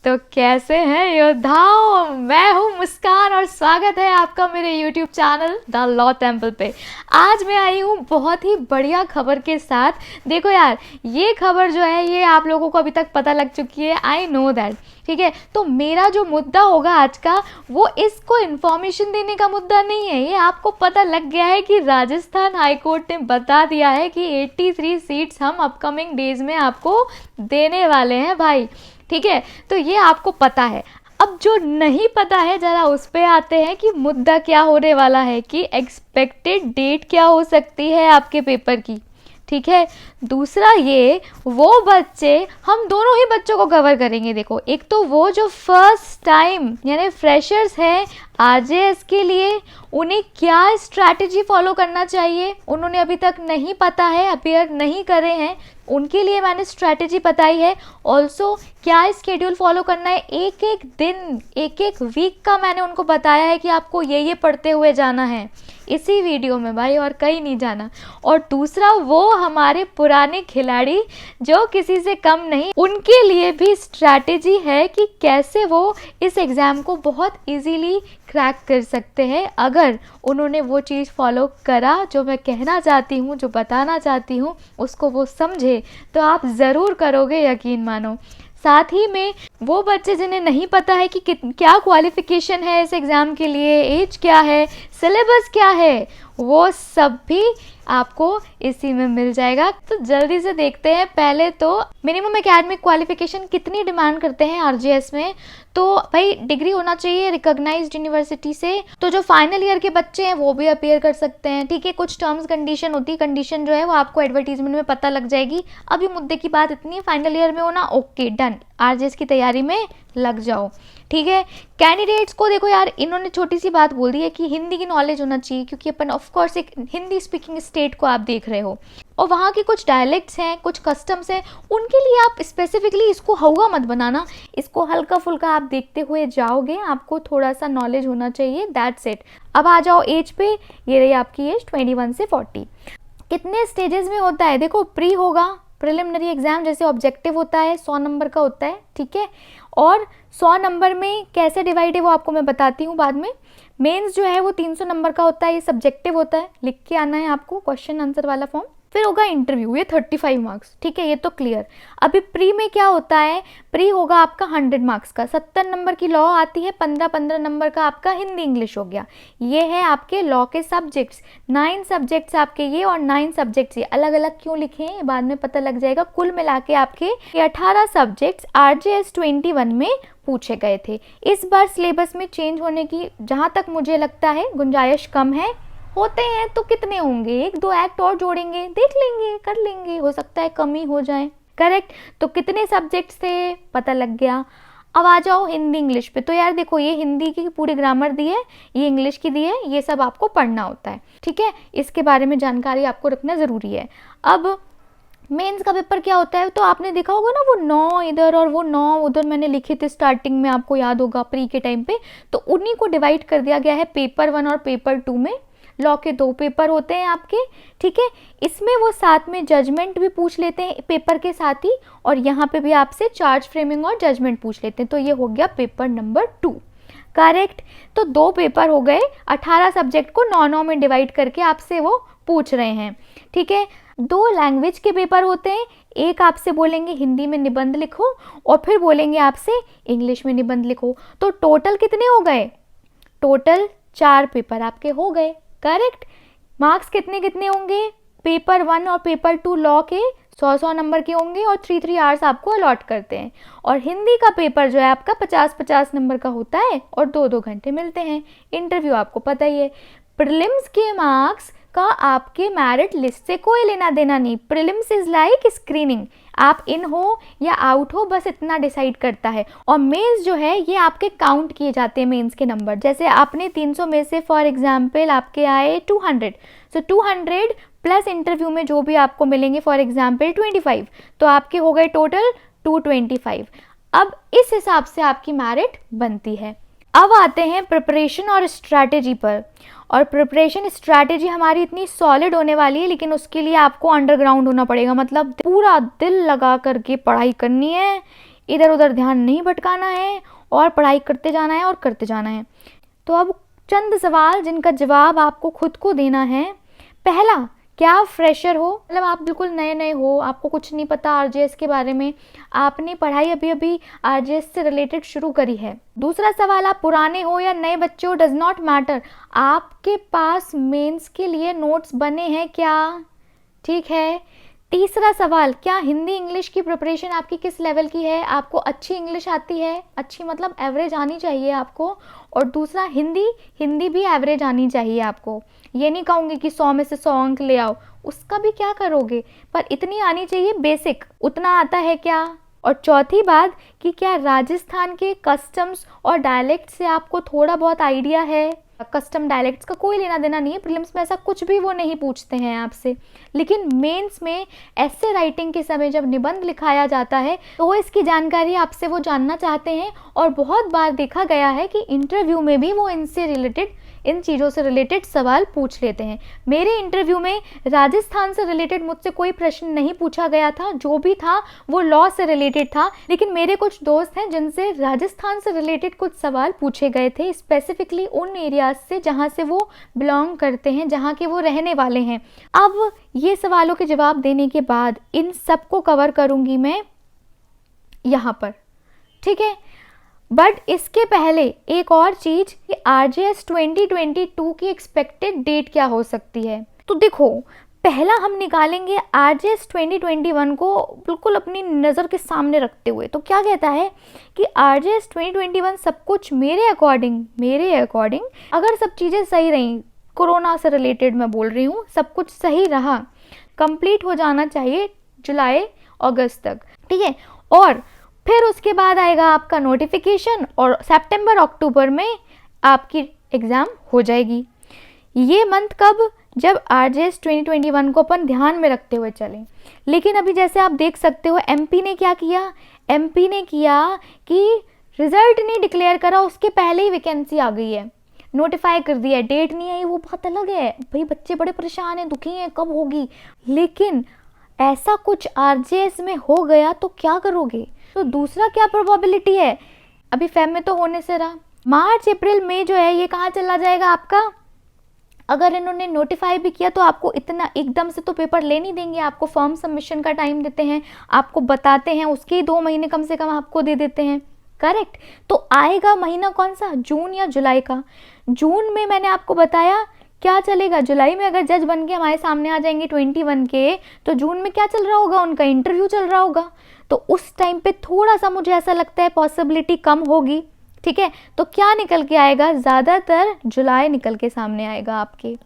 तो कैसे हैं योद्धाओं, मैं हूँ मुस्कान और स्वागत है आपका मेरे YouTube channel the law temple पे। आज मैं आई हूँ बहुत ही बढ़िया खबर के साथ। देखो यार, ये खबर जो है ये आप लोगों को अभी तक पता लग चुकी है, आई नो दैट, ठीक है। तो मेरा जो मुद्दा होगा आज का वो इसको इन्फॉर्मेशन देने का मुद्दा नहीं है। ये आपको पता लग गया है कि राजस्थान हाई कोर्ट ने बता दिया है कि 83 सीट्स हम अपकमिंग डेज में आपको देने वाले हैं भाई, ठीक है। तो ये आपको पता है। अब जो नहीं पता है जरा उस पे आते हैं कि मुद्दा क्या होने वाला है, कि एक्सपेक्टेड डेट क्या हो सकती है आपके पेपर की, ठीक है। दूसरा ये वो बच्चे, हम दोनों ही बच्चों को कवर करेंगे। देखो, एक तो वो जो फर्स्ट टाइम यानी फ्रेशर्स हैं आरजेएस के लिए, उन्हें क्या स्ट्रैटेजी फॉलो करना चाहिए, उन्होंने अभी तक नहीं पता है, अपियर नहीं करे हैं, उनके लिए मैंने स्ट्रैटेजी बताई है। ऑल्सो क्या स्केड्यूल फॉलो करना है, एक एक दिन एक एक वीक का मैंने उनको बताया है कि आपको ये पढ़ते हुए जाना है इसी वीडियो में भाई, और कहीं नहीं जाना। और दूसरा वो हमारे पुराने खिलाड़ी जो किसी से कम नहीं, उनके लिए भी स्ट्रैटेजी है कि कैसे वो इस एग्ज़ाम को बहुत इजीली क्रैक कर सकते हैं अगर उन्होंने वो चीज़ फॉलो करा जो मैं कहना चाहती हूँ, जो बताना चाहती हूँ, उसको वो समझे तो आप ज़रूर करोगे, यकीन मानो। साथ ही में वो बच्चे जिन्हें नहीं पता है कि क्या क्वालिफ़िकेशन है इस एग्ज़ाम के लिए, एज क्या है, सिलेबस क्या है, वो सब भी आपको इसी में मिल जाएगा। तो जल्दी से देखते हैं। पहले तो मिनिमम एकेडमिक क्वालिफिकेशन कितनी डिमांड करते हैं आरजीएस में, तो भाई डिग्री होना चाहिए रिकॉग्नाइज्ड यूनिवर्सिटी से। तो जो फाइनल ईयर के बच्चे हैं वो भी अपीयर कर सकते हैं, ठीक है। कुछ टर्म्स कंडीशन होती है, कंडीशन जो है वो आपको एडवर्टीजमेंट में पता लग जाएगी। अभी मुद्दे की बात इतनी है, फाइनल ईयर में हो ना, ओके डन, आरजीएस की तैयारी में लग जाओ, ठीक है। कैंडिडेट्स को देखो यार, इन्होंने छोटी सी बात बोल दी है कि हिंदी की नॉलेज होना चाहिए, क्योंकि अपन ऑफ कोर्स एक हिंदी स्पीकिंग स्टेट को आप देख रहे हो और वहाँ की कुछ डायलेक्ट्स हैं, कुछ कस्टम्स हैं, उनके लिए आप स्पेसिफिकली इसको हवा मत बनाना, इसको हल्का फुल्का आप देखते हुए जाओगे, आपको थोड़ा सा नॉलेज होना चाहिए, दैट्स इट। अब आ जाओ एज पे, ये रही आपकी एज 21 से 40। कितने स्टेजेस में होता है, देखो प्री होगा, प्रिलिमिनरी एग्जाम जैसे ऑब्जेक्टिव होता है 100 नंबर का होता है, ठीक है। और 100 नंबर में कैसे डिवाइड है वो आपको मैं बताती हूँ बाद में। मेंस जो है वो 300 नंबर का होता है, ये सब्जेक्टिव होता है, लिख के आना है आपको क्वेश्चन आंसर वाला फॉर्म। फिर होगा इंटरव्यू, ये 35 मार्क्स, ठीक है, ये तो क्लियर। अभी प्री में क्या होता है, प्री होगा आपका 100 मार्क्स का, 70 नंबर की लॉ आती है, 15-15 नंबर का आपका हिंदी इंग्लिश हो गया। ये है आपके लॉ के सब्जेक्ट्स, 9 सब्जेक्ट्स आपके ये, और 9 सब्जेक्ट्स ये अलग अलग क्यों लिखे हैं बाद में पता लग जाएगा। कुल मिला के आपके 18 सब्जेक्ट्स RJS 21 में पूछे गए थे। इस बार सिलेबस में चेंज होने की जहाँ तक मुझे लगता है गुंजाइश कम है। होते हैं तो कितने होंगे, 1-2 एक्ट और जोड़ेंगे, देख लेंगे, कर लेंगे, हो सकता है कम ही हो जाए, करेक्ट। तो कितने सब्जेक्ट्स थे पता लग गया। अब आ जाओ हिंदी इंग्लिश पे। तो यार देखो, ये हिंदी की पूरी ग्रामर दी है, ये इंग्लिश की दी है, ये सब आपको पढ़ना होता है, ठीक है। इसके बारे में जानकारी आपको रखना ज़रूरी है। अब मेंस का पेपर क्या होता है, तो आपने देखा होगा ना, वो 9 इधर और वो 9 उधर मैंने लिखे थे स्टार्टिंग में, आपको याद होगा प्री के टाइम पे। तो उन्हीं को डिवाइड कर दिया गया है पेपर 1 और पेपर 2 में। लॉ के 2 पेपर होते हैं आपके, ठीक है। इसमें वो साथ में जजमेंट भी पूछ लेते हैं पेपर के साथ ही, और यहाँ पे भी आपसे चार्ज फ्रेमिंग और जजमेंट पूछ लेते हैं। तो ये हो गया पेपर नंबर 2, करेक्ट। तो 2 पेपर हो गए, 18 सब्जेक्ट को 9-9 में डिवाइड करके आपसे वो पूछ रहे हैं, ठीक है। 2 लैंग्वेज के पेपर होते हैं, एक आपसे बोलेंगे हिंदी में निबंध लिखो और फिर बोलेंगे आपसे इंग्लिश में निबंध लिखो। तो टोटल कितने हो गए, टोटल 4 पेपर आपके हो गए, करेक्ट। मार्क्स कितने कितने होंगे, पेपर 1 और पेपर 2 लॉ के 100-100 नंबर के होंगे और 3-3 आवर्स आपको अलॉट करते हैं। और हिंदी का पेपर जो है आपका 50-50 नंबर का होता है और 2-2 घंटे मिलते हैं। इंटरव्यू आपको पता ही है। प्रीलिम्स के मार्क्स का आपके मेरिट लिस्ट से कोई लेना देना नहीं। प्रीलिम्स इज लाइक स्क्रीनिंग, आप इन हो या आउट हो बस इतना डिसाइड करता है। और मेंस जो है ये आपके काउंट किए जाते हैं मेंस के नंबर। जैसे आपने 300 में से फॉर एग्जांपल आपके आए 200, सो 200 प्लस इंटरव्यू में जो भी आपको मिलेंगे फॉर एग्जांपल 25, तो आपके हो गए टोटल 225। अब इस हिसाब से आपकी मेरिट बनती है। अब आते हैं प्रिपरेशन और स्ट्रैटेजी पर। और प्रिपरेशन स्ट्रैटेजी हमारी इतनी सॉलिड होने वाली है, लेकिन उसके लिए आपको अंडरग्राउंड होना पड़ेगा, मतलब पूरा दिल लगा करके पढ़ाई करनी है, इधर उधर ध्यान नहीं भटकाना है और पढ़ाई करते जाना है और करते जाना है। तो अब चंद सवाल जिनका जवाब आपको खुद को देना है। पहला, क्या आप फ्रेशर हो, मतलब आप बिल्कुल नए नए हो, आपको कुछ नहीं पता आरजेएस के बारे में, आपने पढ़ाई अभी अभी आरजेएस से रिलेटेड शुरू करी है। दूसरा सवाल, आप पुराने हो या नए बच्चे हो, डज नॉट मैटर, आपके पास मेंस के लिए नोट्स बने हैं क्या, ठीक है। तीसरा सवाल, क्या हिंदी इंग्लिश की प्रिपरेशन आपकी किस लेवल की है, आपको अच्छी इंग्लिश आती है, अच्छी मतलब एवरेज आनी चाहिए आपको। और दूसरा, हिंदी भी एवरेज आनी चाहिए आपको। ये नहीं कहूँगी कि 100 में से 100 अंक ले आओ, उसका भी क्या करोगे, पर इतनी आनी चाहिए बेसिक, उतना आता है क्या। और चौथी बात कि क्या राजस्थान के कस्टम्स और डायलेक्ट से आपको थोड़ा बहुत आइडिया है। कस्टम डायलेक्ट्स का कोई लेना देना नहीं है, प्रीलिम्स में ऐसा कुछ भी वो नहीं पूछते हैं आपसे, लेकिन मेंस में ऐसे राइटिंग के समय जब निबंध लिखाया जाता है तो वो इसकी जानकारी आपसे वो जानना चाहते हैं। और बहुत बार देखा गया है कि इंटरव्यू में भी वो इनसे रिलेटेड, इन चीज़ों से रिलेटेड सवाल पूछ लेते हैं। मेरे इंटरव्यू में राजस्थान से रिलेटेड मुझसे कोई प्रश्न नहीं पूछा गया था, जो भी था वो लॉ से रिलेटेड था, लेकिन मेरे कुछ दोस्त हैं जिनसे राजस्थान से रिलेटेड कुछ सवाल पूछे गए थे, स्पेसिफिकली उन एरियाज से जहाँ से वो बिलोंग करते हैं, जहाँ के वो रहने वाले हैं। अब ये सवालों के जवाब देने के बाद इन सबको कवर करूँगी मैं यहाँ पर, ठीक है। बट इसके पहले एक और चीज़ कि आरजेएस 2022 की एक्सपेक्टेड डेट क्या हो सकती है। तो देखो, पहला हम निकालेंगे आरजेएस 2021 को बिल्कुल अपनी नज़र के सामने रखते हुए। तो क्या कहता है कि आरजेएस 2021 सब कुछ मेरे अकॉर्डिंग अगर सब चीज़ें सही रहीं, कोरोना से रिलेटेड मैं बोल रही हूँ, सब कुछ सही रहा, कंप्लीट हो जाना चाहिए जुलाई अगस्त तक, ठीक है। और फिर उसके बाद आएगा आपका नोटिफिकेशन और सितंबर अक्टूबर में आपकी एग्ज़ाम हो जाएगी। ये मंथ कब, जब आरजेएस 2021 को अपन ध्यान में रखते हुए चलें। लेकिन अभी जैसे आप देख सकते हो एमपी ने क्या किया, एमपी ने किया कि रिजल्ट नहीं डिक्लेयर करा, उसके पहले ही वैकेंसी आ गई है, नोटिफाई कर दिया, डेट नहीं आई, वो बात अलग है भाई, बच्चे बड़े परेशान हैं, दुखी हैं, कब होगी। लेकिन ऐसा कुछ आरजेएस में हो गया तो क्या करोगे। तो दूसरा क्या प्रोबेबिलिटी है, अभी फेब में तो होने से रहा, मार्च अप्रैल मई जो है ये कहाँ चला जाएगा आपका। अगर इन्होंने नोटिफाई भी किया तो आपको इतना एकदम से तो पेपर ले नहीं देंगे, आपको फॉर्म सबमिशन का टाइम देते हैं, आपको बताते हैं, उसके ही 2 महीने कम से कम आपको दे देते हैं, करेक्ट। तो आएगा महीना कौन सा, जून या जुलाई का। जून में मैंने आपको बताया क्या चलेगा, जुलाई में अगर जज बन के हमारे सामने आ जाएंगे 21 के, तो जून में क्या चल रहा होगा, उनका इंटरव्यू चल रहा होगा। तो उस टाइम पे थोड़ा सा मुझे ऐसा लगता है पॉसिबिलिटी कम होगी, ठीक है। तो क्या निकल के आएगा, ज़्यादातर जुलाई निकल के सामने आएगा आपके।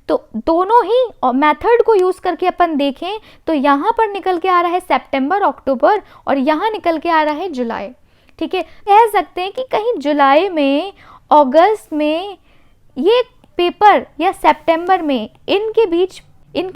तो दोनों ही मेथड को यूज़ करके अपन देखें तो यहाँ पर निकल के आ रहा है सितंबर अक्टूबर और यहाँ निकल के आ रहा है जुलाई, ठीक है। कह सकते हैं कि कहीं जुलाई में, अगस्त में ये पेपर या सितंबर में इनके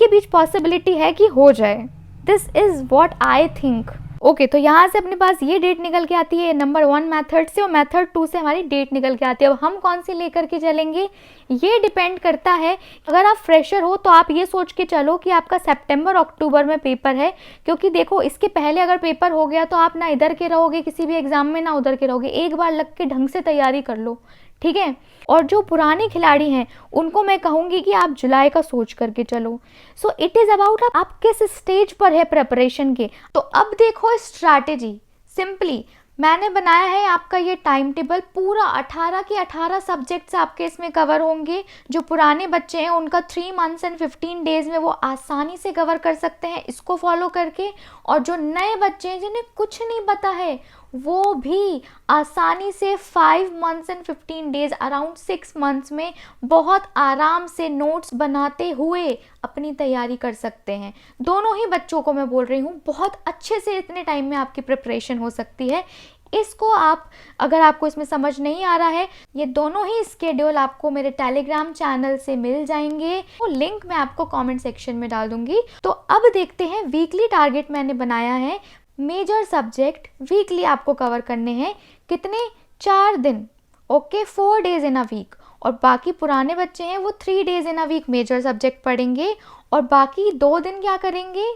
बीच पॉसिबिलिटी है कि हो जाए। This is what I think. Okay, तो यहाँ से अपने पास ये डेट निकल के आती है नंबर 1 मेथड से, और मेथड 2 से हमारी डेट निकल के आती है। अब हम कौन सी लेकर के चलेंगे ये डिपेंड करता है। अगर आप फ्रेशर हो तो आप ये सोच के चलो कि आपका सितंबर अक्टूबर में पेपर है, क्योंकि देखो इसके पहले अगर पेपर हो गया तो आप ना इधर के रहोगे किसी भी एग्जाम में, ना उधर के रहोगे। एक बार लग के ढंग से तैयारी कर लो, ठीक है। और जो पुराने खिलाड़ी हैं उनको मैं कहूँगी कि आप जुलाई का सोच करके चलो। सो इट इज़ अबाउट आप किस स्टेज पर है प्रिपरेशन के। तो अब देखो स्ट्रैटेजी, सिंपली मैंने बनाया है आपका ये टाइम टेबल, पूरा 18 के 18 सब्जेक्ट्स आपके इसमें कवर होंगे। जो पुराने बच्चे हैं उनका 3 मंथ्स एंड 15 डेज़ में वो आसानी से कवर कर सकते हैं इसको फॉलो करके। और जो नए बच्चे हैं जिन्हें कुछ नहीं पता है वो भी आसानी से 5 months and 15 days, around 6 months में बहुत आराम से नोट्स बनाते हुए अपनी तैयारी कर सकते हैं। दोनों ही बच्चों को मैं बोल रही हूँ, बहुत अच्छे से इतने टाइम में आपकी प्रिपरेशन हो सकती है। इसको आप, अगर आपको इसमें समझ नहीं आ रहा है, ये दोनों ही स्केड्यूल आपको मेरे टेलीग्राम चैनल से मिल जाएंगे, वो लिंक मैं आपको कमेंट सेक्शन में डाल दूंगी। तो अब देखते हैं वीकली टारगेट मैंने बनाया है, मेजर सब्जेक्ट वीकली आपको कवर करने हैं। कितने, 4 दिन, okay, 4 days in a week. और बाकी पुराने बच्चे हैं वो 3 days in a week major subject पढ़ेंगे और बाकी 2 दिन क्या करेंगे,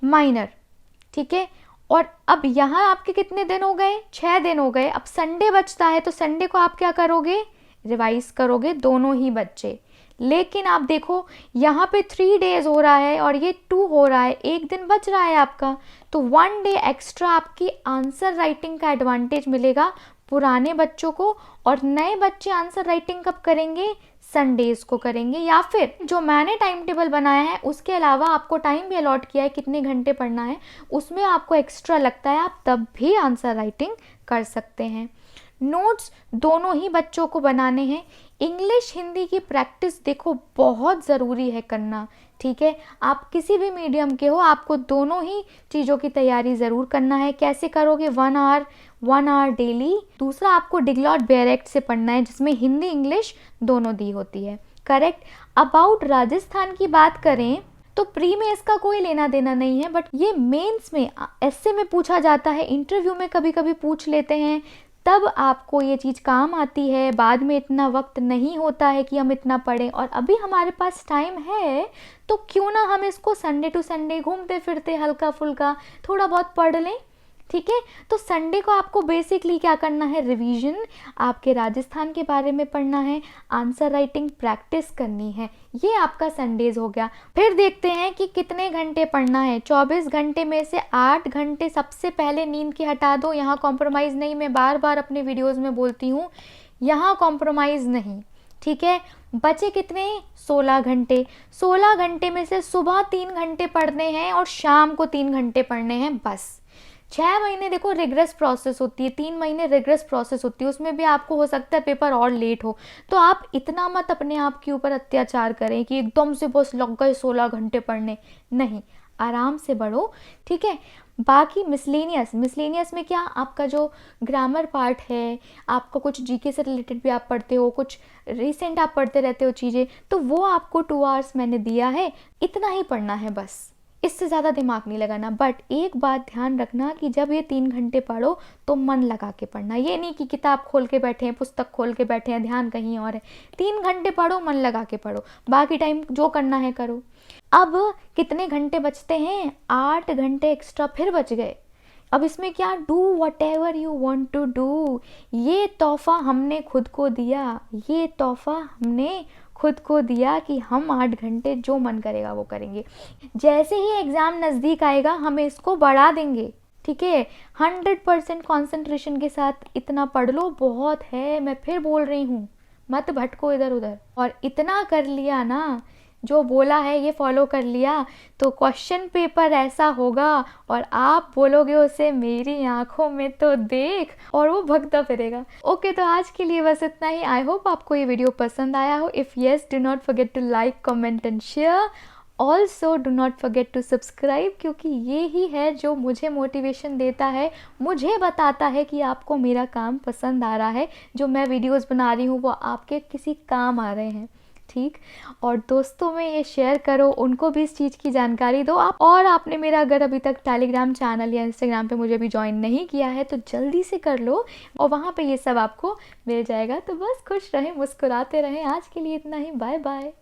माइनर, ठीक है। और अब यहाँ आपके कितने दिन हो गए, 6 दिन हो गए। अब संडे बचता है, तो संडे को आप क्या करोगे, रिवाइज करोगे दोनों ही बच्चे। लेकिन आप देखो यहाँ पे 3 डेज हो रहा है और ये 2 हो रहा है, एक दिन बच रहा है आपका, तो 1 डे एक्स्ट्रा आपकी आंसर राइटिंग का एडवांटेज मिलेगा पुराने बच्चों को। और नए बच्चे आंसर राइटिंग कब करेंगे, संडेज को करेंगे। या फिर जो मैंने टाइम टेबल बनाया है उसके अलावा आपको टाइम भी अलॉट किया है कितने घंटे पढ़ना है, उसमें आपको एक्स्ट्रा लगता है, आप तब भी आंसर राइटिंग कर सकते हैं। नोट्स दोनों ही बच्चों को बनाने हैं। इंग्लिश हिंदी की प्रैक्टिस देखो बहुत ज़रूरी है करना, ठीक है। आप किसी भी मीडियम के हो, आपको दोनों ही चीज़ों की तैयारी ज़रूर करना है। कैसे करोगे, 1 आवर डेली। दूसरा, आपको डिगलॉट बेयरेक्ट से पढ़ना है जिसमें हिंदी इंग्लिश दोनों दी होती है, करेक्ट। अबाउट राजस्थान की बात करें तो प्री में इसका कोई लेना देना नहीं है, बट ये मेंस में, ऐसे में पूछा जाता है, इंटरव्यू में कभी कभी पूछ लेते हैं, तब आपको ये चीज़ काम आती है। बाद में इतना वक्त नहीं होता है कि हम इतना पढ़ें, और अभी हमारे पास टाइम है तो क्यों ना हम इसको संडे टू संडे घूमते फिरते हल्का फुल्का थोड़ा बहुत पढ़ लें, ठीक है। तो संडे को आपको बेसिकली क्या करना है, रिवीजन, आपके राजस्थान के बारे में पढ़ना है, आंसर राइटिंग प्रैक्टिस करनी है। ये आपका संडेज हो गया। फिर देखते हैं कि कितने घंटे पढ़ना है। 24 घंटे में से 8 घंटे सबसे पहले नींद की हटा दो। यहाँ कॉम्प्रोमाइज़ नहीं, मैं बार बार अपने वीडियोज़ में बोलती हूँ, यहाँ कॉम्प्रोमाइज़ नहीं, ठीक है। बचे कितने, 16 घंटे। 16 घंटे में से सुबह 3 घंटे पढ़ने हैं और शाम को 3 घंटे पढ़ने हैं, बस। 6 महीने देखो रिग्रेस प्रोसेस होती है, 3 महीने रिग्रेस प्रोसेस होती है, उसमें भी आपको हो सकता है पेपर और लेट हो। तो आप इतना मत अपने आप के ऊपर अत्याचार करें कि एकदम से बस लग गए 16 घंटे पढ़ने, नहीं, आराम से बढ़ो, ठीक है। बाकी मिसलेनियस में क्या, आपका जो ग्रामर पार्ट है, आपका कुछ जीके से रिलेटेड भी आप पढ़ते हो, कुछ रिसेंट आप पढ़ते रहते हो चीज़ें, तो वो आपको 2 आवर्स मैंने दिया है, इतना ही पढ़ना है बस, इससे ज़्यादा दिमाग नहीं लगाना। बट एक बात ध्यान रखना कि जब ये 3 घंटे पढ़ो तो मन लगा के पढ़ना, ये नहीं कि किताब खोल के बैठे हैं, पुस्तक खोल के बैठे हैं, ध्यान कहीं और है। 3 घंटे पढ़ो, मन लगा के पढ़ो, बाकी टाइम जो करना है करो। अब कितने घंटे बचते हैं, 8 घंटे एक्स्ट्रा फिर बच गए। अब इसमें क्या, do whatever you want to do. ये तोहफा हमने खुद को दिया, ये तोहफा हमने खुद को दिया कि हम 8 घंटे जो मन करेगा वो करेंगे। जैसे ही एग्ज़ाम नज़दीक आएगा हम इसको बढ़ा देंगे, ठीक है। 100% कॉन्सेंट्रेशन के साथ इतना पढ़ लो, बहुत है, मैं फिर बोल रही हूँ, मत भटको इधर उधर। और इतना कर लिया ना, जो बोला है ये फॉलो कर लिया, तो क्वेश्चन पेपर ऐसा होगा और आप बोलोगे उसे मेरी आंखों में तो देख, और वो भगता फिरेगा। ओके, तो आज के लिए बस इतना ही। आई होप आपको ये वीडियो पसंद आया हो। If yes, do not forget to like, comment and share. Also do not forget to subscribe, क्योंकि ये ही है जो मुझे मोटिवेशन देता है, मुझे बताता है कि आपको मेरा काम पसंद आ रहा है, जो मैं वीडियोज़ बना रही हूँ वो आपके किसी काम आ रहे हैं, ठीक। और दोस्तों में ये शेयर करो, उनको भी इस चीज़ की जानकारी दो आप। और आपने मेरा अगर अभी तक टेलीग्राम चैनल या इंस्टाग्राम पे मुझे भी ज्वाइन नहीं किया है तो जल्दी से कर लो, और वहाँ पे ये सब आपको मिल जाएगा। तो बस खुश रहें, मुस्कुराते रहें। आज के लिए इतना ही, बाय बाय।